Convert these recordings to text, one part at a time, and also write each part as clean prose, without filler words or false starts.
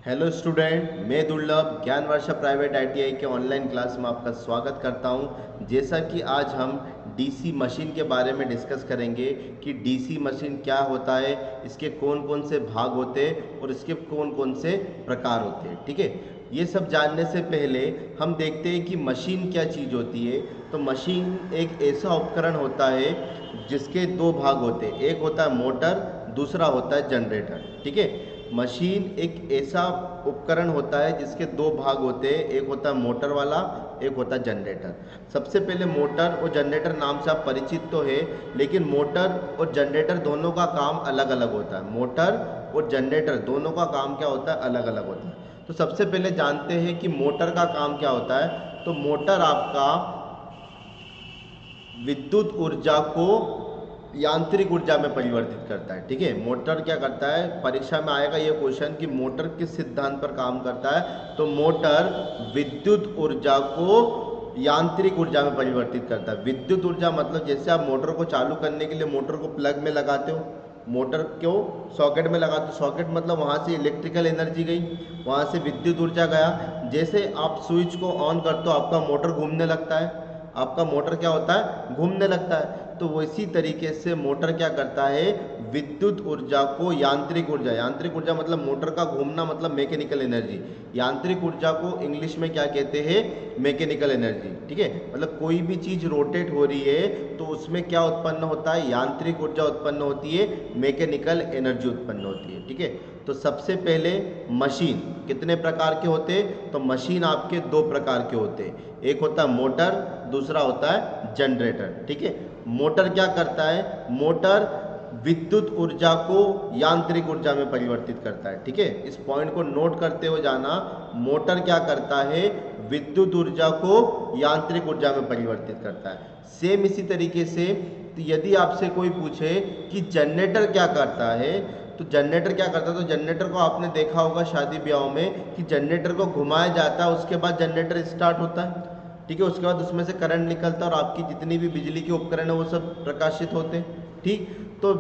Hello student, मैं दुर्लभ ज्ञान वर्षा प्राइवेट आईटीआई के ऑनलाइन क्लास में आपका स्वागत करता हूं। जैसा कि आज हम डीसी मशीन के बारे में डिस्कस करेंगे कि डीसी मशीन क्या होता है, इसके कौन कौन से भाग होते हैं और इसके कौन कौन से प्रकार होते हैं। ठीक है, ये सब जानने से पहले हम देखते हैं कि मशीन क्या चीज़ होती है। तो मशीन एक ऐसा उपकरण होता है जिसके दो भाग होते हैं, एक होता है मोटर, दूसरा होता है जनरेटर। ठीक है, मशीन एक ऐसा उपकरण होता है जिसके दो भाग होते हैं, एक होता है मोटर वाला, एक होता है जनरेटर। सबसे पहले मोटर और जनरेटर नाम से आप परिचित तो है, लेकिन मोटर और जनरेटर दोनों का काम अलग अलग होता है। मोटर और जनरेटर दोनों का काम क्या होता है, अलग अलग होता है। तो सबसे पहले जानते हैं कि मोटर का काम क्या होता है। तो मोटर आपका विद्युत ऊर्जा को यांत्रिक ऊर्जा में परिवर्तित करता है। ठीक है, मोटर क्या करता है, परीक्षा में आएगा ये क्वेश्चन कि मोटर किस सिद्धांत पर काम करता है। तो मोटर विद्युत ऊर्जा को यांत्रिक ऊर्जा में परिवर्तित करता है। विद्युत ऊर्जा मतलब जैसे आप मोटर को चालू करने के लिए मोटर को प्लग में लगाते हो, मोटर क्यों सॉकेट में लगाते हो, सॉकेट मतलब वहाँ से इलेक्ट्रिकल एनर्जी गई, वहाँ से विद्युत ऊर्जा गया। जैसे आप स्विच को ऑन करते हो आपका मोटर घूमने लगता है, आपका मोटर क्या होता है, घूमने लगता है। तो वैसी तरीके से मोटर क्या करता है, विद्युत ऊर्जा को यांत्रिक ऊर्जा, यांत्रिक ऊर्जा मतलब मोटर का घूमना मतलब मैकेनिकल एनर्जी, यांत्रिक ऊर्जा को इंग्लिश में क्या कहते हैं, मैकेनिकल एनर्जी। ठीक है, मतलब कोई भी चीज रोटेट हो रही है तो उसमें क्या उत्पन्न होता है, यांत्रिक ऊर्जा उत्पन्न होती है, मैकेनिकल एनर्जी उत्पन्न होती है। ठीक है, तो सबसे पहले मशीन कितने प्रकार के होते हैं, तो मशीन आपके दो प्रकार के होते हैं, एक होता है मोटर, दूसरा होता है जनरेटर। ठीक है, मोटर क्या करता है, मोटर विद्युत ऊर्जा को यांत्रिक ऊर्जा में परिवर्तित करता है। ठीक है, इस पॉइंट को नोट करते हुए जाना, मोटर क्या करता है, विद्युत ऊर्जा को यांत्रिक ऊर्जा में परिवर्तित करता है। सेम इसी तरीके से तो यदि आपसे कोई पूछे कि जनरेटर क्या करता है, तो जनरेटर क्या करता है, तो जनरेटर को आपने देखा होगा शादी ब्याहों में कि जनरेटर को घुमाया जाता है, उसके बाद जनरेटर स्टार्ट होता है। ठीक है, उसके बाद उसमें से करंट निकलता है और आपकी जितनी भी बिजली के उपकरण है वो सब प्रकाशित होते हैं। ठीक, तो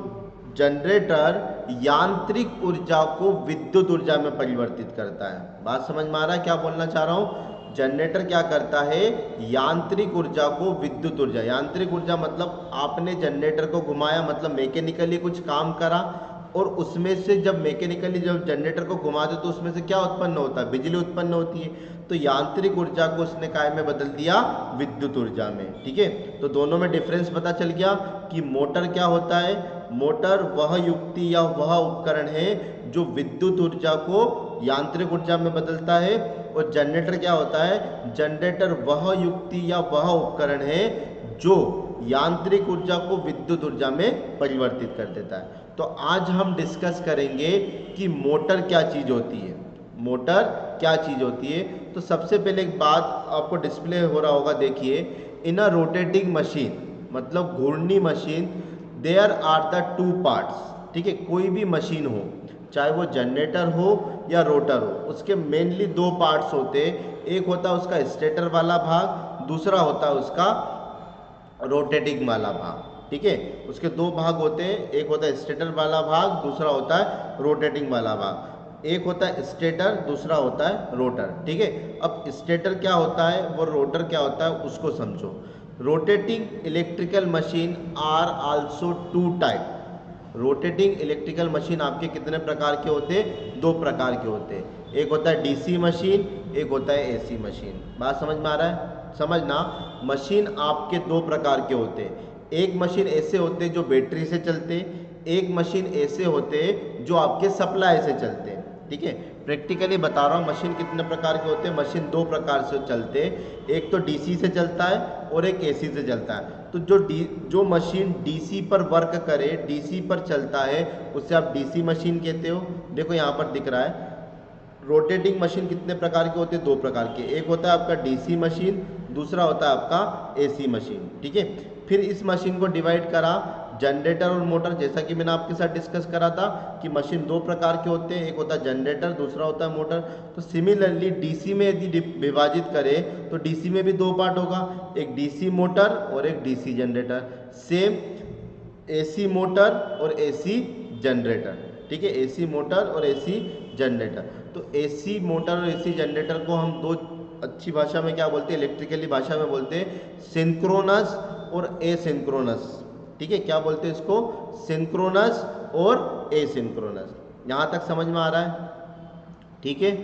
जनरेटर यांत्रिक ऊर्जा को विद्युत ऊर्जा में परिवर्तित करता है। बात समझ में आ रहा है क्या बोलना चाह रहा हूँ, जनरेटर क्या करता है, यांत्रिक ऊर्जा को विद्युत ऊर्जा, यांत्रिक ऊर्जा मतलब आपने जनरेटर को घुमाया मतलब मैकेनिकली कुछ काम करा, और उसमें से जब मैकेनिकली जब जनरेटर को घुमा दो तो उसमें से क्या उत्पन्न होता है, बिजली उत्पन्न होती है। तो यांत्रिक ऊर्जा को उसने काय में बदल दिया, विद्युत ऊर्जा में। ठीक है, तो दोनों में डिफरेंस पता चल गया कि मोटर क्या होता है, मोटर वह युक्ति या वह उपकरण है जो विद्युत ऊर्जा को यांत्रिक ऊर्जा में बदलता है, और जनरेटर क्या होता है, जनरेटर वह युक्ति या वह उपकरण है जो यांत्रिक ऊर्जा को विद्युत ऊर्जा में परिवर्तित कर देता है। तो आज हम डिस्कस करेंगे कि मोटर क्या चीज होती है, मोटर क्या चीज होती है। तो सबसे पहले एक बात आपको डिस्प्ले हो रहा होगा, देखिए, इन अ रोटेटिंग मशीन मतलब घूर्णी machine, there are the two parts. ठीक है, कोई भी मशीन हो, चाहे वो जनरेटर हो या रोटर हो, उसके मेनली दो पार्ट्स होते हैं, एक होता है उसका स्टेटर वाला भाग, दूसरा होता है उसका रोटेटिंग वाला भाग। ठीक है, उसके दो भाग होते हैं, एक होता है स्टेटर वाला भाग, दूसरा होता है रोटेटिंग वाला भाग। एक होता है स्टेटर, दूसरा होता है रोटर। ठीक है, अब स्टेटर क्या होता है वो रोटर क्या होता है उसको समझो। Rotating electrical machine are also two type. Rotating electrical machine आपके कितने प्रकार के होते हैं, दो प्रकार के होते हैं, एक होता है डीसी मशीन, एक होता है एसी मशीन। बात समझ में आ रहा है, समझना, मशीन आपके दो प्रकार के होते हैं, एक मशीन ऐसे होते हैं जो बैटरी से चलते हैं, एक मशीन ऐसे होते हैं जो आपके सप्लाई से चलते हैं। ठीक है, प्रैक्टिकली बता रहा हूँ मशीन कितने प्रकार के होते हैं, मशीन दो प्रकार से चलते हैं, एक तो डीसी से चलता है और एक एसी से चलता है। तो जो मशीन डीसी पर वर्क करे, डीसी पर चलता है, उससे आप डीसी मशीन कहते हो। देखो यहाँ पर दिख रहा है, रोटेटिंग मशीन कितने प्रकार के होते हैं, दो प्रकार के, एक होता है आपका डीसी मशीन, दूसरा होता है आपका एसी मशीन। ठीक है, फिर इस मशीन को डिवाइड करा जनरेटर और मोटर, जैसा कि मैंने आपके साथ डिस्कस करा था कि मशीन दो प्रकार के होते हैं, एक होता है जनरेटर, दूसरा होता है मोटर। तो सिमिलरली डीसी में यदि विभाजित करें तो डीसी में भी दो पार्ट होगा, एक डीसी मोटर और एक DC generator. Same AC motor और एसी जनरेटर। ठीक है, एसी मोटर और एसी जनरेटर। तो तो एसी मोटर और एसी जनरेटर को हम दो अच्छी भाषा में क्या बोलते हैं, इलेक्ट्रिकली भाषा में बोलते हैं सिंक्रोनस और एसिंक्रोनस। ठीक है, क्या बोलते हैं इसको, सिंक्रोनस और एसिंक्रोनस। यहाँ तक समझ में आ रहा है? ठीक है,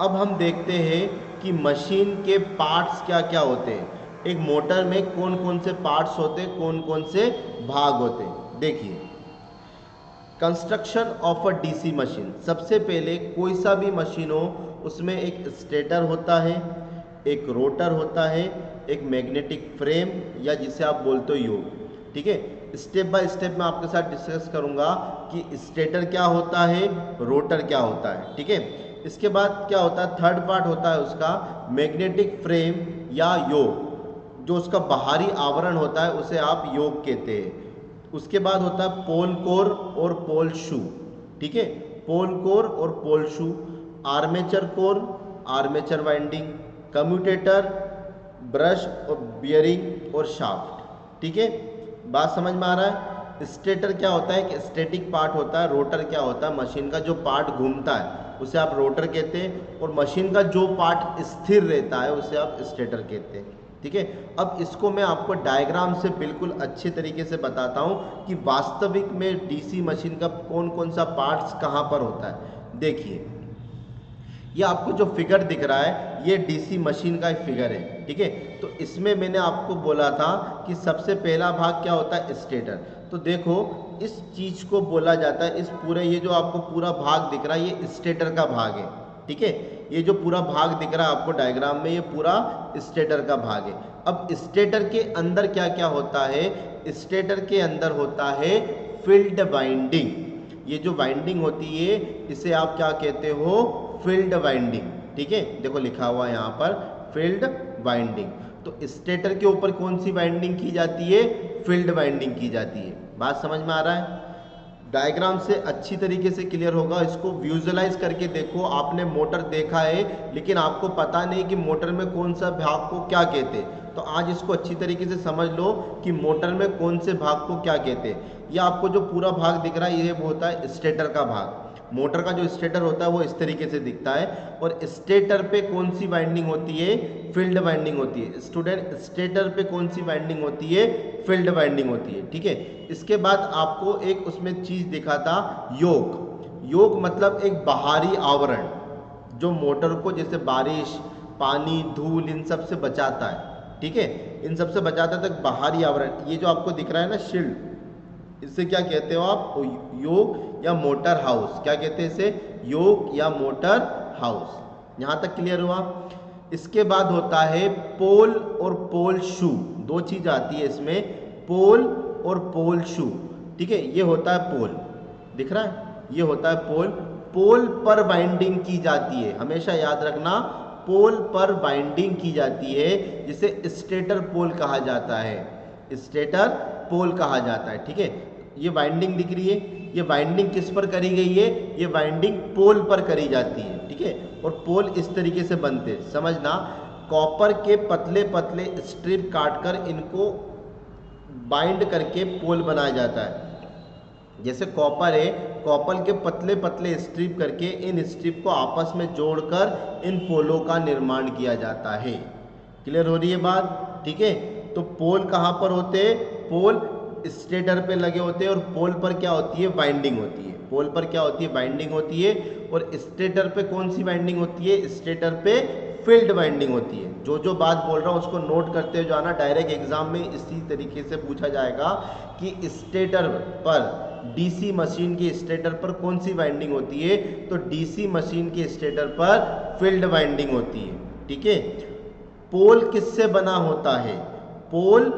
अब हम देखते हैं कि मशीन के पार्ट्स क्या क्या होते हैं। एक मोटर में कौन कौन से पार्ट्स होते हैं, कौन कौन से भाग होते हैं। देखिए, construction of a DC machine. सबसे पहले कोई सा भी मशीन हो उसमें एक स्टेटर होता है, एक रोटर होता है, एक मैग्नेटिक फ्रेम या जिसे आप बोलते हो योग। ठीक है, स्टेप बाय स्टेप मैं आपके साथ डिस्कस करूंगा कि स्टेटर क्या होता है, रोटर क्या होता है। ठीक है, इसके बाद क्या होता है, थर्ड पार्ट होता है उसका मैग्नेटिक फ्रेम या योग, जो उसका बाहरी आवरण होता है उसे आप योग कहते हैं। उसके बाद होता है पोल कोर और पोल शू। ठीक है, पोल कोर और pole shoe, armature core, armature winding, commutator, brush और बियरिंग और शाफ्ट। ठीक है, बात समझ में आ रहा है? स्टेटर क्या होता है, कि स्टैटिक पार्ट होता है। रोटर क्या होता है, मशीन का जो पार्ट घूमता है उसे आप रोटर कहते हैं, और मशीन का जो पार्ट स्थिर रहता है उसे आप स्टेटर कहते हैं। ठीक है, अब इसको मैं आपको डायग्राम से बिल्कुल अच्छे तरीके से बताता हूँ कि वास्तविक में डीसी मशीन का कौन कौन सा पार्ट्स कहाँ पर होता है। देखिए, ये आपको जो फिगर दिख रहा है ये डीसी मशीन का एक फिगर है। ठीक है, तो इसमें मैंने आपको बोला था कि सबसे पहला भाग क्या होता है, स्टेटर। तो देखो, इस चीज को बोला जाता है, इस पूरे ये जो आपको पूरा भाग दिख रहा है ये स्टेटर का भाग है। ठीक है, ये जो पूरा भाग दिख रहा है आपको डायग्राम में ये पूरा स्टेटर का भाग है। अब स्टेटर के अंदर क्या क्या होता है, स्टेटर के अंदर होता है फील्ड वाइंडिंग। ये जो वाइंडिंग होती है इसे आप क्या कहते हो, फील्ड वाइंडिंग। ठीक है, देखो लिखा हुआ है यहाँ पर फील्ड वाइंडिंग। तो स्टेटर के ऊपर कौन सी वाइंडिंग की जाती है, फील्ड वाइंडिंग की जाती है। बात समझ में आ रहा है? डायग्राम से अच्छी तरीके से क्लियर होगा। इसको विजुअलाइज करके देखो, आपने मोटर देखा है लेकिन आपको पता नहीं कि मोटर में कौन सा भाग को क्या कहते हैं, तो आज इसको अच्छी तरीके से समझ लो कि मोटर में कौन से भाग को क्या कहते हैं। ये आपको जो पूरा भाग दिख रहा है ये वो होता है स्टेटर का भाग। मोटर का जो स्टेटर होता है वो इस तरीके से दिखता है, और स्टेटर पे कौन सी वाइंडिंग होती है, फील्ड वाइंडिंग होती है। स्टूडेंट, स्टेटर पे कौन सी वाइंडिंग होती है, फील्ड वाइंडिंग होती है। ठीक है, इसके बाद आपको एक उसमें चीज दिखा था, योग। योग मतलब एक बाहरी आवरण जो मोटर को जैसे बारिश, पानी, धूल इन सब से बचाता है। ठीक है, इन सब से बचाता है, तो बाहरी आवरण ये जो आपको दिख रहा है ना शील्ड, इससे क्या कहते हो आप, योग या मोटर हाउस। क्या कहते हैं इसे, योग या मोटर हाउस। यहां तक क्लियर हुआ? इसके बाद होता है पोल और पोल शू। दो चीज आती है इसमें, पोल और पोल शू। ठीक है, ये होता है पोल, दिख रहा है, ये होता है पोल। पोल पर बाइंडिंग की जाती है, हमेशा याद रखना, पोल पर बाइंडिंग की जाती है, जिसे स्टेटर पोल कहा जाता है, स्टेटर पोल कहा जाता है। ठीक है, ये वाइंडिंग दिख रही है, ये वाइंडिंग किस पर करी गई है, ये वाइंडिंग पोल पर करी जाती है। ठीक है, और पोल इस तरीके से बनते हैं, समझना, कॉपर के पतले पतले स्ट्रिप काटकर इनको बाइंड करके पोल बनाया जाता है। जैसे कॉपर है, कॉपर के पतले पतले स्ट्रिप करके इन स्ट्रिप को आपस में जोड़कर इन पोलों का निर्माण किया जाता है। क्लियर हो रही है बात? ठीक है, तो पोल कहाँ पर होते हैं, पोल स्टेटर पे लगे होते हैं, और पोल पर क्या होती है, वाइंडिंग होती है। पोल पर क्या होती है, वाइंडिंग होती है, और स्टेटर पे कौन सी वाइंडिंग होती है, स्टेटर पे फील्ड वाइंडिंग होती है। जो जो बात बोल रहा हूँ उसको नोट करते हुए जाना, डायरेक्ट एग्जाम में इसी तरीके से पूछा जाएगा कि स्टेटर पर, डीसी मशीन के स्टेटर पर कौन सी वाइंडिंग होती है, तो डीसी मशीन के स्टेटर पर फील्ड वाइंडिंग होती है। ठीक है, पोल किससे बना होता है, पोल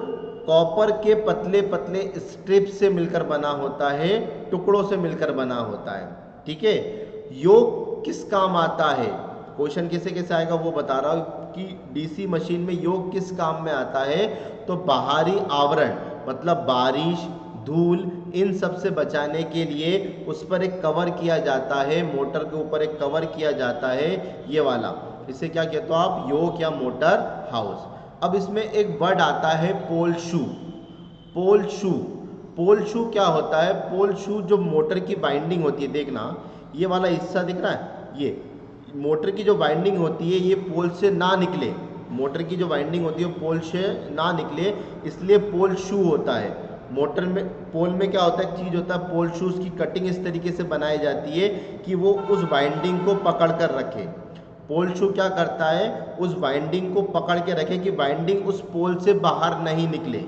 कॉपर के पतले पतले स्ट्रिप से मिलकर बना होता है, टुकड़ों से मिलकर बना होता है। ठीक है, योग किस काम आता है, क्वेश्चन कैसे कैसे आएगा वो बता रहा हूँ कि डीसी मशीन में योग किस काम में आता है, तो बाहरी आवरण मतलब बारिश, धूल, इन सब से बचाने के लिए उस पर एक कवर किया जाता है, मोटर के ऊपर एक कवर किया जाता है, ये वाला, इसे क्या कहते हो आप, योग या मोटर हाउस। अब इसमें एक वर्ड आता है पोल शू। पोल शू, पोल शू क्या होता है, पोल शू जो मोटर की बाइंडिंग होती है, देखना ये वाला हिस्सा दिख रहा है, मोटर की जो वाइंडिंग होती है ये पोल से ना निकले, मोटर की जो वाइंडिंग होती है वो पोल से ना निकले, इसलिए पोल शू होता है। मोटर में पोल में क्या होता है, एक चीज़ होता है पोल शू, उसकी कटिंग इस तरीके से बनाई जाती है कि वो उस वाइंडिंग को पकड़ कर रखे। पोल शू क्या करता है, उस वाइंडिंग को पकड़ के रखे कि वाइंडिंग उस पोल से बाहर नहीं निकले,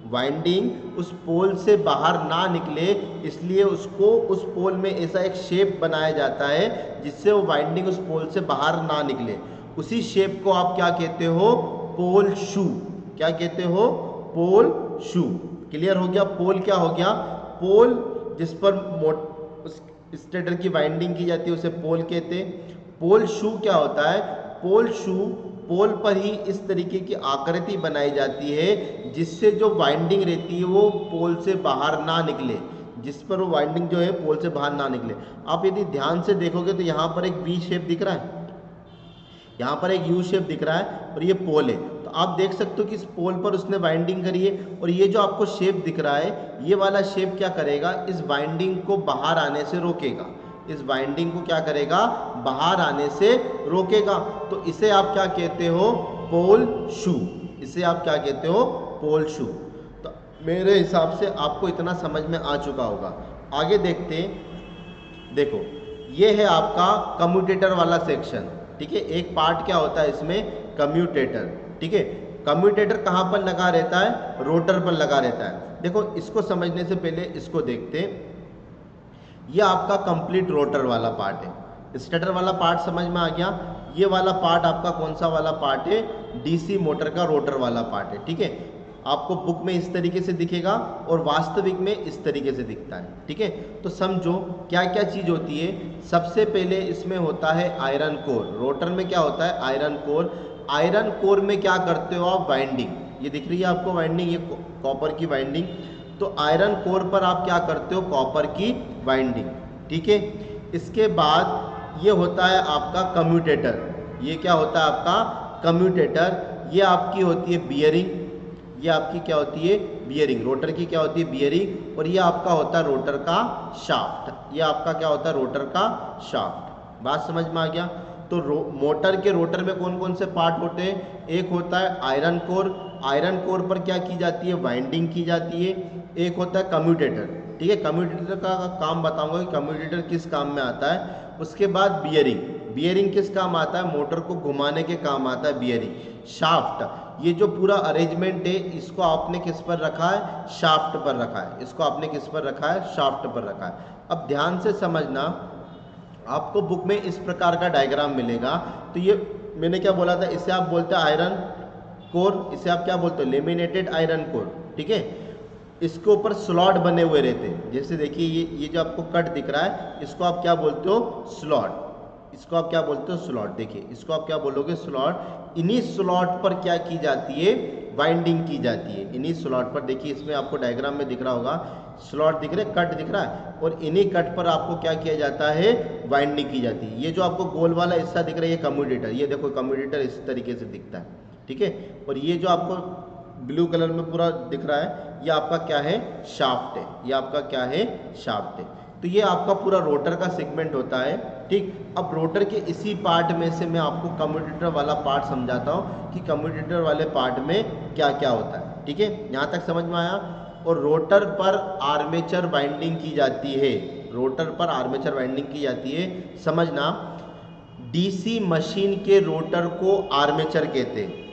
वाइंडिंग उस पोल से बाहर ना निकले, इसलिए उसको उस पोल में ऐसा एक शेप बनाया जाता है जिससे वो वाइंडिंग उस पोल से बाहर ना निकले। उसी शेप को आप क्या कहते हो, पोल शू। क्या कहते हो, पोल शू। क्लियर हो गया। पोल क्या हो गया, पोल जिस पर स्टेटर की वाइंडिंग की जाती है उसे पोल कहते हैं। पोल शू क्या होता है, पोल शू पोल पर ही इस तरीके की आकृति बनाई जाती है जिससे जो वाइंडिंग रहती है वो पोल से बाहर ना निकले, जिस पर वो वाइंडिंग जो है पोल से बाहर ना निकले। आप यदि ध्यान से देखोगे तो यहाँ पर एक वी शेप दिख रहा है, यहाँ पर एक यू शेप दिख रहा है और ये पोल है। तो आप देख सकते हो कि इस पोल पर उसने वाइंडिंग करी है और ये जो आपको शेप दिख रहा है ये वाला शेप क्या करेगा, इस वाइंडिंग को बाहर आने से रोकेगा, इस वाइंडिंग को क्या करेगा, बाहर आने से रोकेगा। तो इसे आप क्या कहते हो, पोल शू। इसे आप क्या कहते हो, पोल शू। तो मेरे हिसाब से आपको इतना समझ में आ चुका होगा। आगे देखते हैं। देखो ये है आपका कम्यूटेटर वाला सेक्शन, ठीक है। एक पार्ट क्या होता है इसमें, कम्यूटेटर, ठीक है। कम्यूटेटर कहाँ पर लगा रहता है, रोटर पर लगा रहता है। देखो इसको समझने से पहले इसको देखते हैं। ये आपका कंप्लीट रोटर वाला पार्ट है। स्टेटर वाला पार्ट समझ में आ गया। ये वाला पार्ट आपका कौन सा वाला पार्ट है, डीसी मोटर का रोटर वाला पार्ट है, ठीक है। आपको बुक में इस तरीके से दिखेगा और वास्तविक में इस तरीके से दिखता है, ठीक है। तो समझो क्या क्या चीज़ होती है। सबसे पहले इसमें होता है आयरन कोर। रोटर में क्या होता है, आयरन कोर। आयरन कोर में क्या करते हो आप, वाइंडिंग। ये दिख रही है आपको वाइंडिंग, ये कॉपर की वाइंडिंग। तो आयरन कोर पर आप क्या करते हो, कॉपर की वाइंडिंग, ठीक है। इसके बाद ये होता है आपका कम्यूटेटर। ये क्या होता है आपका कम्यूटेटर। ये आपकी होती है बियरिंग। ये आपकी क्या होती है, बियरिंग। रोटर की क्या होती है, बियरिंग। और ये आपका होता है रोटर का शाफ्ट। ये आपका क्या होता है, रोटर का शाफ्ट। बात समझ में आ गया। तो मोटर के रोटर में कौन कौन से पार्ट होते हैं, एक होता है आयरन कोर। आयरन कोर पर क्या की जाती है, वाइंडिंग की जाती है। एक होता है कम्यूटेटर, ठीक है। कम्यूटेटर का काम बताऊंगा कि कम्यूटेटर किस काम में आता है। उसके बाद बियरिंग। बियरिंग किस काम आता है, मोटर को घुमाने के काम आता है बियरिंग। शाफ्ट, ये जो पूरा अरेंजमेंट है इसको आपने किस पर रखा है, शाफ्ट पर रखा है। इसको आपने किस पर रखा है, शाफ्ट पर रखा है। अब ध्यान से समझना, आपको बुक में इस प्रकार का डायग्राम मिलेगा। तो ये मैंने क्या बोला था, इसे आप बोलते हैं आयरन कोर, इसे आप क्या बोलते हो, लेमिनेटेड आयरन कोर, ठीक है। इसके ऊपर स्लॉट बने हुए रहते हैं। जैसे देखिए ये जो आपको कट दिख रहा है इसको आप क्या बोलते हो, स्लॉट। इसको आप क्या बोलते हो, स्लॉट। देखिए इसको आप क्या बोलोगे, स्लॉट। इन्हीं स्लॉट पर क्या की जाती है, वाइंडिंग की जाती है। इन्हीं स्लॉट पर, देखिए इसमें आपको डायग्राम में दिख रहा होगा, स्लॉट दिख रहे, कट दिख रहा है, और इन्हीं कट पर आपको क्या किया जाता है, वाइंडिंग की जाती है। ये जो आपको गोल वाला हिस्सा दिख रहा है ये कम्यूटेटर। ये देखो कम्यूटेटर इस तरीके से दिखता है, ठीक है। और ये जो आपको ब्लू कलर में पूरा दिख रहा है ये आपका क्या है, शाफ्ट है। ये आपका क्या है, शाफ्ट है। तो ये आपका पूरा रोटर का सेगमेंट होता है, ठीक। अब रोटर के इसी पार्ट में से मैं आपको कम्यूटेटर वाला पार्ट समझाता हूँ कि कम्यूटेटर वाले पार्ट में क्या क्या होता है, ठीक है। यहाँ तक समझ में आया। और रोटर पर आर्मेचर वाइंडिंग की जाती है। रोटर पर आर्मेचर वाइंडिंग की जाती है। समझना, डीसी मशीन के रोटर को आर्मेचर कहते हैं।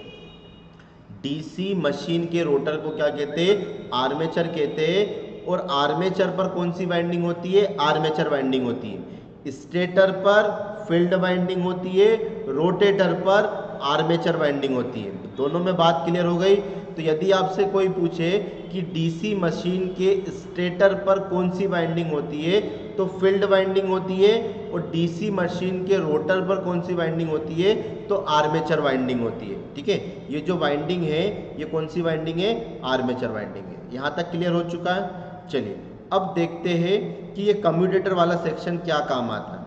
डीसी मशीन के रोटर को क्या कहते हैं, आर्मेचर कहते हैं। और आर्मेचर पर कौन सी वाइंडिंग होती है, आर्मेचर वाइंडिंग होती है। स्टेटर पर फील्ड वाइंडिंग होती है, रोटेटर पर आर्मेचर वाइंडिंग होती है। दोनों में बात क्लियर हो गई। तो यदि आपसे कोई पूछे कि डीसी मशीन के स्टेटर पर कौन सी वाइंडिंग होती है, तो फील्ड वाइंडिंग होती है। और डीसी मशीन के रोटर पर कौन सी वाइंडिंग होती है, तो आर्मेचर वाइंडिंग होती है, ठीक है। ये जो वाइंडिंग है ये कौन सी वाइंडिंग है, आर्मेचर वाइंडिंग है। यहाँ तक क्लियर हो चुका है। चलिए अब देखते हैं कि ये कम्यूटेटर वाला सेक्शन क्या काम आता है,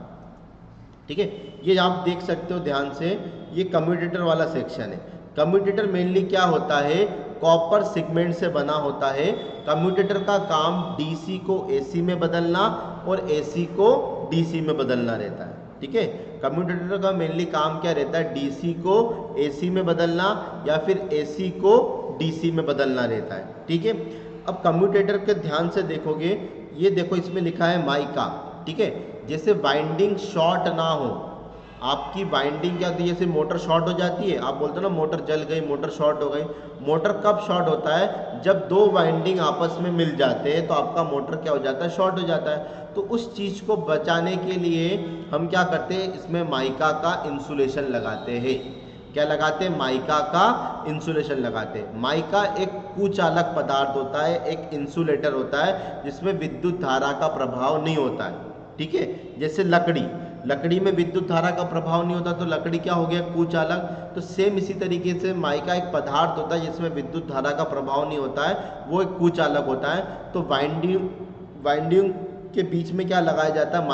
ठीक है। ये आप देख सकते हो ध्यान से, ये कम्यूटेटर वाला सेक्शन है। कम्यूटेटर मेनली क्या होता है, कॉपर सेगमेंट से बना होता है। कम्यूटेटर का काम डीसी को एसी में बदलना और एसी को डीसी में बदलना रहता है, ठीक है। कम्यूटेटर का मेनली काम क्या रहता है, डीसी को एसी में बदलना या फिर एसी को डीसी में बदलना रहता है, ठीक है। अब कम्यूटेटर के ध्यान से देखोगे, ये देखो इसमें लिखा है माइका, ठीक है। जैसे वाइंडिंग शॉर्ट ना हो, आपकी वाइंडिंग क्या होती है, जैसे मोटर शॉर्ट हो जाती है, आप बोलते हो ना मोटर जल गई, मोटर शॉर्ट हो गई। मोटर कब शॉर्ट होता है, जब दो वाइंडिंग आपस में मिल जाते हैं तो आपका मोटर क्या हो जाता है, शॉर्ट हो जाता है। तो उस चीज़ को बचाने के लिए हम क्या करते हैं, इसमें माइका का इंसुलेशन लगाते हैं। क्या लगाते हैं, माइका का इंसुलेशन लगाते हैं। माइका एक कुचालक पदार्थ होता है, एक इंसुलेटर होता है जिसमें विद्युत धारा का प्रभाव नहीं होता है, ठीक है। जैसे लकड़ी में विद्युत धारा का प्रभाव नहीं होता तो लकड़ी क्या हो गया, कुचालक। तो सेम इसी तरीके से माइका एक पदार्थ होता है जिसमें विद्युत धारा का प्रभाव नहीं होता है, वो एक कुचालक होता है। तो वाइंडिंग के बीच में क्या लगाया जाता है,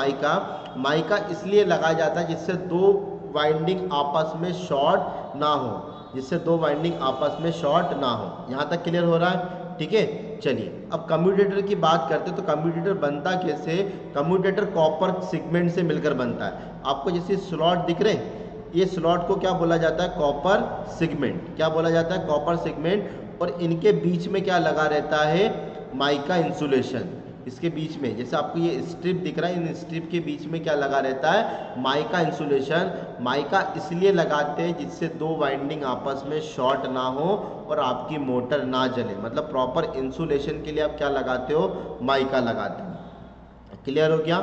माइका इसलिए लगाया जाता है जिससे दो वाइंडिंग आपस में शॉर्ट ना हो, जिससे दो वाइंडिंग आपस में शॉर्ट ना हो। यहाँ तक क्लियर हो रहा है, ठीक है। चलिए अब कम्यूटेटर की बात करते हैं। तो कम्यूटेटर बनता कैसे, कम्यूटेटर कॉपर सेगमेंट से मिलकर बनता है। आपको जैसे स्लॉट दिख रहे हैं, ये स्लॉट को क्या बोला जाता है, कॉपर सेगमेंट। क्या बोला जाता है, कॉपर सेगमेंट। और इनके बीच में क्या लगा रहता है, माइका इंसुलेशन। इसके बीच में जैसे आपको ये स्ट्रिप दिख रहा है, इन स्ट्रिप के बीच में क्या लगा रहता है, माइका इंसुलेशन। माइका इसलिए लगाते हैं जिससे दो वाइंडिंग आपस में शॉर्ट ना हो और आपकी मोटर ना जले। मतलब प्रॉपर इंसुलेशन के लिए आप क्या लगाते हो, माइका लगाते हो। क्लियर हो गया।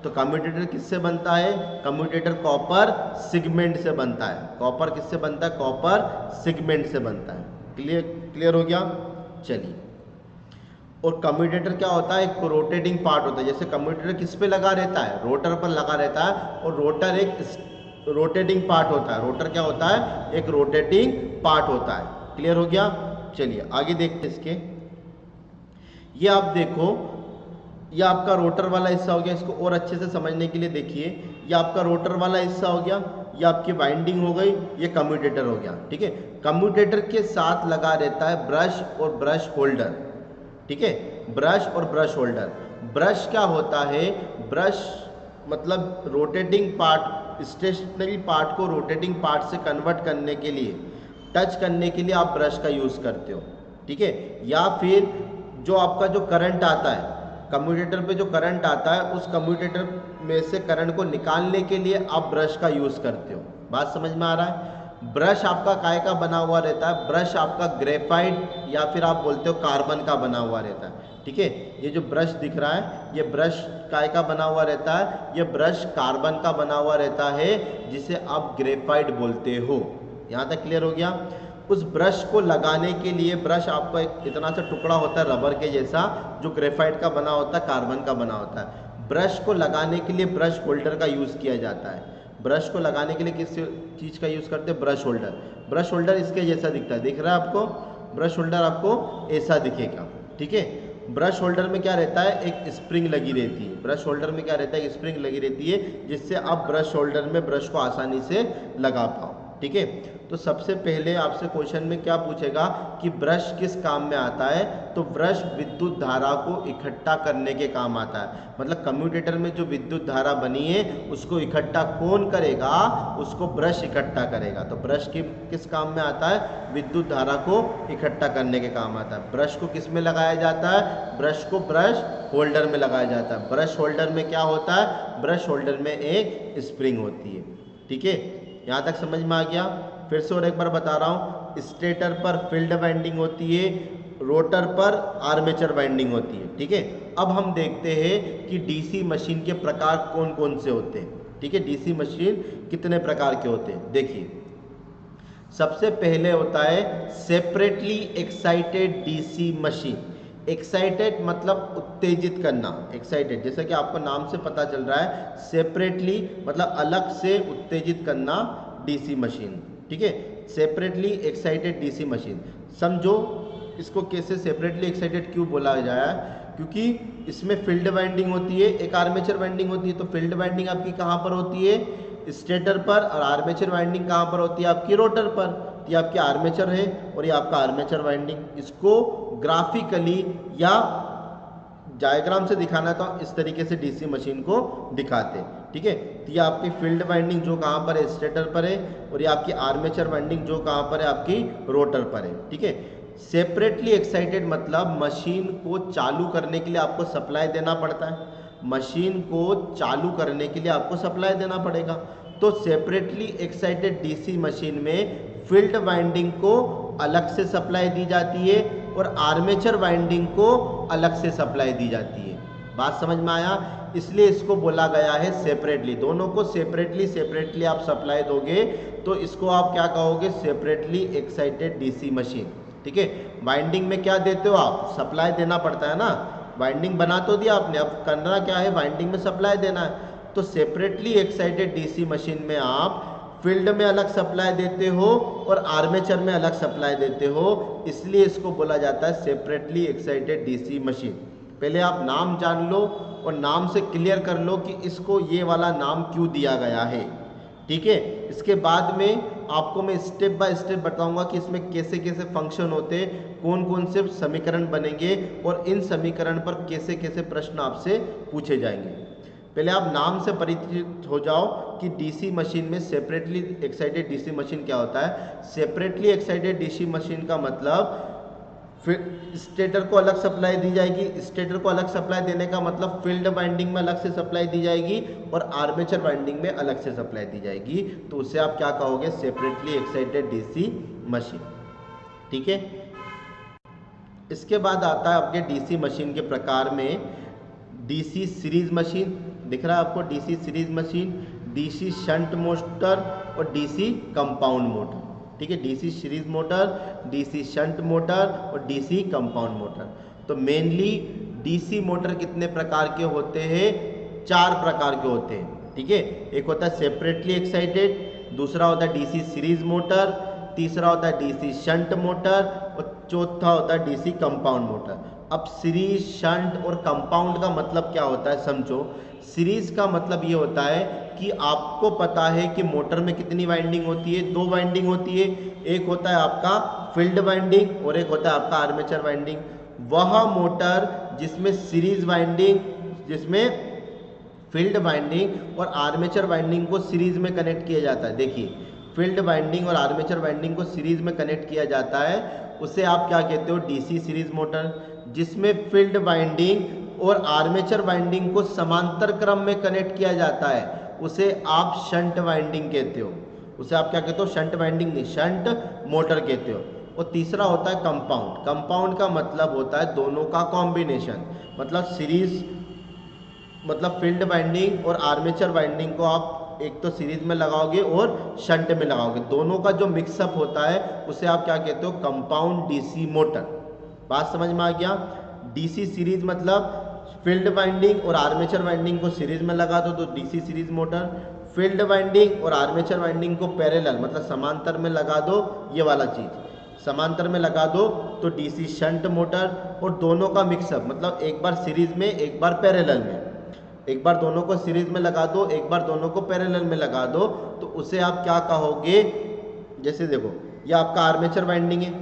तो कम्यूटेटर किससे बनता है, कम्यूटेटर कॉपर सेगमेंट से बनता है। कॉपर किससे बनता है, कॉपर सेगमेंट से बनता है। क्लियर हो गया। चलिए, और कम्यूटेटर क्या होता है, एक रोटेटिंग पार्ट होता है। जैसे कम्यूटेटर किस पे लगा रहता है, रोटर पर लगा रहता है, और रोटर एक रोटेटिंग पार्ट होता है। रोटर क्या होता है, एक रोटेटिंग पार्ट होता है। क्लियर हो गया। चलिए आगे देखते हैं इसके। ये आप देखो, ये आपका रोटर वाला हिस्सा हो गया। इसको और अच्छे से समझने के लिए देखिए, ये आपका रोटर वाला हिस्सा हो गया, ये आपकी वाइंडिंग हो गई, ये कम्यूटेटर हो गया, ठीक है। कम्यूटेटर के साथ लगा रहता है ब्रश और ब्रश होल्डर, ठीक है। ब्रश और ब्रश होल्डर। ब्रश क्या होता है, ब्रश मतलब रोटेटिंग पार्ट, स्टेशनरी पार्ट को रोटेटिंग पार्ट से कन्वर्ट करने के लिए, टच करने के लिए आप ब्रश का यूज़ करते हो, ठीक है। या फिर जो आपका जो करंट आता है, कम्यूटेटर पे जो करंट आता है, उस कम्यूटेटर में से करंट को निकालने के लिए आप ब्रश का यूज़ करते हो। बात समझ में आ रहा है। ब्रश आपका काय का बना हुआ रहता है, ब्रश आपका ग्रेफाइट या फिर आप बोलते हो कार्बन का बना हुआ रहता है, ठीक है। ये जो ब्रश दिख रहा है, ये ब्रश काय का बना हुआ रहता है, ये ब्रश कार्बन का बना हुआ रहता है, जिसे आप ग्रेफाइट बोलते हो। यहाँ तक क्लियर हो गया। उस ब्रश को लगाने के लिए, ब्रश आपका एक इतना सा टुकड़ा होता है रबर के जैसा, जो ग्रेफाइट का बना होता है, कार्बन का बना होता है। ब्रश को लगाने के लिए ब्रश होल्डर का यूज़ किया जाता है। ब्रश को लगाने के लिए किस चीज़ का यूज़ करते हैं, ब्रश होल्डर। ब्रश होल्डर इसके जैसा दिखता है, दिख रहा है आपको, ब्रश होल्डर आपको ऐसा दिखेगा, ठीक है। ब्रश होल्डर में क्या रहता है, एक स्प्रिंग लगी रहती है। ब्रश होल्डर में क्या रहता है, एक स्प्रिंग लगी रहती है, जिससे आप ब्रश होल्डर में ब्रश को आसानी से लगा पाओ, ठीक है। तो सबसे पहले आपसे क्वेश्चन में क्या पूछेगा कि ब्रश किस काम में आता है, तो ब्रश विद्युत धारा को इकट्ठा करने के काम आता है। मतलब कम्यूटेटर में जो विद्युत धारा बनी है उसको इकट्ठा कौन करेगा, उसको ब्रश इकट्ठा करेगा। तो ब्रश किस काम में आता है, विद्युत धारा को इकट्ठा करने के काम आता है। ब्रश को किस में लगाया जाता है, ब्रश को ब्रश होल्डर में लगाया जाता है। ब्रश होल्डर में क्या होता है, ब्रश होल्डर में एक स्प्रिंग होती है, ठीक है। यहाँ तक समझ में आ गया। फिर से और एक बार बता रहा हूँ, स्टेटर पर फील्ड वाइंडिंग होती है, रोटर पर आर्मेचर वाइंडिंग होती है, ठीक है। अब हम देखते हैं कि डीसी मशीन के प्रकार कौन कौन से होते हैं, ठीक है। डीसी मशीन कितने प्रकार के होते हैं, देखिए। सबसे पहले होता है separately excited DC machine. Excited मतलब उत्तेजित करना, एक्साइटेड जैसा कि आपको नाम से पता चल रहा है, सेपरेटली मतलब अलग से उत्तेजित करना डीसी मशीन, ठीक है। सेपरेटली एक्साइटेड डीसी मशीन, समझो इसको कैसे सेपरेटली एक्साइटेड क्यों बोला जाए, क्योंकि इसमें फील्ड वाइंडिंग होती है, एक आर्मेचर वाइंडिंग होती है। तो फील्ड वाइंडिंग आपकी कहाँ पर होती है, स्टेटर पर, और आर्मेचर वाइंडिंग कहाँ पर होती है, आपकी रोटर पर। ये आपके आर्मेचर है और ये आपका आर्मेचर वाइंडिंग। इसको ग्राफिकली या डायग्राम से दिखाना तो इस तरीके से डीसी मशीन को दिखाते, ठीक है। तो ये आपकी फील्ड वाइंडिंग जो कहाँ पर है, स्टेटर पर है, और ये आपकी आर्मेचर वाइंडिंग जो कहाँ पर है, आपकी रोटर पर है, ठीक है। सेपरेटली एक्साइटेड मतलब मशीन को चालू करने के लिए आपको सप्लाई देना पड़ता है, मशीन को चालू करने के लिए आपको सप्लाई देना पड़ेगा। तो सेपरेटली एक्साइटेड डीसी मशीन में फील्ड वाइंडिंग को अलग से सप्लाई दी जाती है और आर्मेचर वाइंडिंग को अलग से सप्लाई दी जाती है। बात समझ में आया? इसलिए इसको बोला गया है सेपरेटली। दोनों को सेपरेटली आप सप्लाई दोगे तो इसको आप क्या कहोगे, सेपरेटली एक्साइटेड डीसी मशीन, ठीक है। वाइंडिंग में क्या देते हो आप, सप्लाई देना पड़ता है ना, वाइंडिंग बना तो दिया आपने, अब करना क्या है, वाइंडिंग में सप्लाई देना है। तो सेपरेटली एक्साइटेड डीसी मशीन में आप फील्ड में अलग सप्लाई देते हो और आर्मेचर में अलग सप्लाई देते हो, इसलिए इसको बोला जाता है सेपरेटली एक्साइटेड डीसी मशीन। पहले आप नाम जान लो और नाम से क्लियर कर लो कि इसको ये वाला नाम क्यों दिया गया है, ठीक है। इसके बाद में आपको मैं स्टेप बाय स्टेप बताऊंगा कि इसमें कैसे कैसे फंक्शन होते हैं, कौन कौन से समीकरण बनेंगे और इन समीकरण पर कैसे कैसे प्रश्न आपसे पूछे जाएंगे। पहले आप नाम से परिचित हो जाओ कि डीसी मशीन में सेपरेटली एक्साइटेड डीसी मशीन क्या होता है। सेपरेटली एक्साइटेड डीसी मशीन का मतलब फिर स्टेटर को अलग सप्लाई दी जाएगी, स्टेटर को अलग सप्लाई देने का मतलब फील्ड वाइंडिंग में अलग से सप्लाई दी जाएगी और आर्मेचर वाइंडिंग में अलग से सप्लाई दी जाएगी, तो उसे आप क्या कहोगे, सेपरेटली एक्साइटेड डीसी मशीन, ठीक है। इसके बाद आता है आपके डीसी मशीन के प्रकार में डीसी सीरीज मशीन, दिख रहा है आपको, DC series machine, DC shunt motor और डीसी कंपाउंड मोटर, ठीक है। DC series motor, DC shunt motor और डीसी कंपाउंड मोटर। तो मेनली डीसी मोटर कितने प्रकार के होते हैं, 4 प्रकार के होते हैं, ठीक है। एक होता है सेपरेटली एक्साइटेड, दूसरा होता है डीसी सीरीज मोटर, तीसरा होता है डीसी शंट मोटर और चौथा होता है डीसी कंपाउंड मोटर। अब सीरीज, शंट और कंपाउंड का मतलब क्या होता है समझो। सीरीज का मतलब ये होता है कि आपको पता है कि मोटर में कितनी वाइंडिंग होती है, 2 वाइंडिंग होती है, एक होता है आपका फील्ड वाइंडिंग और एक होता है आपका आर्मेचर वाइंडिंग। वह मोटर जिसमें सीरीज वाइंडिंग, जिसमें फील्ड वाइंडिंग और आर्मेचर वाइंडिंग को सीरीज में कनेक्ट किया जाता है, देखिए फील्ड वाइंडिंग और आर्मेचर वाइंडिंग को सीरीज में कनेक्ट किया जाता है, उसे आप क्या कहते हो, डीसी सीरीज मोटर। जिसमें फील्ड वाइंडिंग और आर्मेचर वाइंडिंग को समांतर क्रम में कनेक्ट किया जाता है, उसे आप शंट वाइंडिंग कहते हो। उसे आप क्या कहते हो, शंट वाइंडिंग नहीं, शंट मोटर कहते हो। और तीसरा होता है कंपाउंड। कंपाउंड का मतलब होता है दोनों का कॉम्बिनेशन, मतलब सीरीज, मतलब फील्ड वाइंडिंग और आर्मेचर वाइंडिंग को आप एक तो सीरीज में लगाओगे और शंट में लगाओगे, दोनों का जो मिक्सअप होता है उसे आप क्या कहते हो, कंपाउंड डीसी मोटर। बात समझ में आ गया। डीसी सीरीज मतलब फील्ड वाइंडिंग और आर्मेचर वाइंडिंग को सीरीज में लगा दो तो DC series motor, field winding और आर्मेचर वाइंडिंग को पैरेलल मतलब समांतर में लगा दो, ये वाला चीज समांतर में लगा दो तो डीसी शंट मोटर। और दोनों का मिक्सअप मतलब एक बार सीरीज में एक बार पैरेलल में, एक बार दोनों को सीरीज में लगा दो एक बार दोनों को पैरेलल में लगा दो, तो उसे आप क्या कहोगे, जैसे देखो ये आपका आर्मेचर वाइंडिंग है,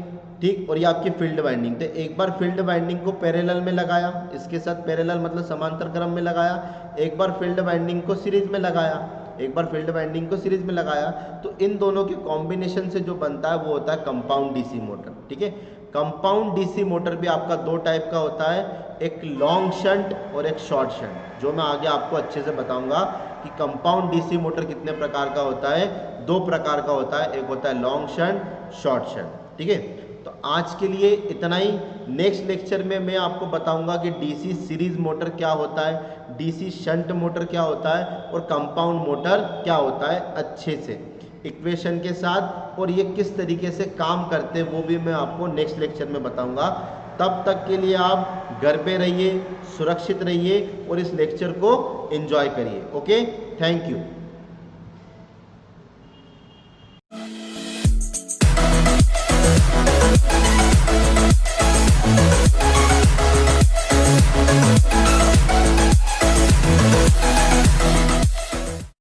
ठीक, और ये आपकी फील्ड वाइंडिंग। तो एक बार फील्ड वाइंडिंग को पैरेलल में लगाया, इसके साथ पैरेलल मतलब समांतर क्रम में लगाया, एक बार फील्ड वाइंडिंग को सीरीज में लगाया, एक बार फील्ड वाइंडिंग को सीरीज में लगाया, तो इन दोनों के कॉम्बिनेशन से जो बनता है वो होता है कंपाउंड डीसी मोटर, ठीक है। कंपाउंड डीसी मोटर भी आपका 2 टाइप का होता है, एक लॉन्ग शंट और एक शॉर्ट शंट, जो मैं आगे आपको अच्छे से बताऊंगा कि कंपाउंड डीसी मोटर कितने प्रकार का होता है। 2 प्रकार का होता है, एक होता है लॉन्ग शंट, शॉर्ट शंट, ठीक है। तो आज के लिए इतना ही। नेक्स्ट लेक्चर में मैं आपको बताऊंगा कि डीसी सीरीज मोटर क्या होता है, डीसी शंट मोटर क्या होता है और कंपाउंड मोटर क्या होता है, अच्छे से इक्वेशन के साथ, और ये किस तरीके से काम करते हैं वो भी मैं आपको नेक्स्ट लेक्चर में बताऊंगा। तब तक के लिए आप घर पे रहिए, सुरक्षित रहिए और इस लेक्चर को एंजॉय करिए। Okay, thank you.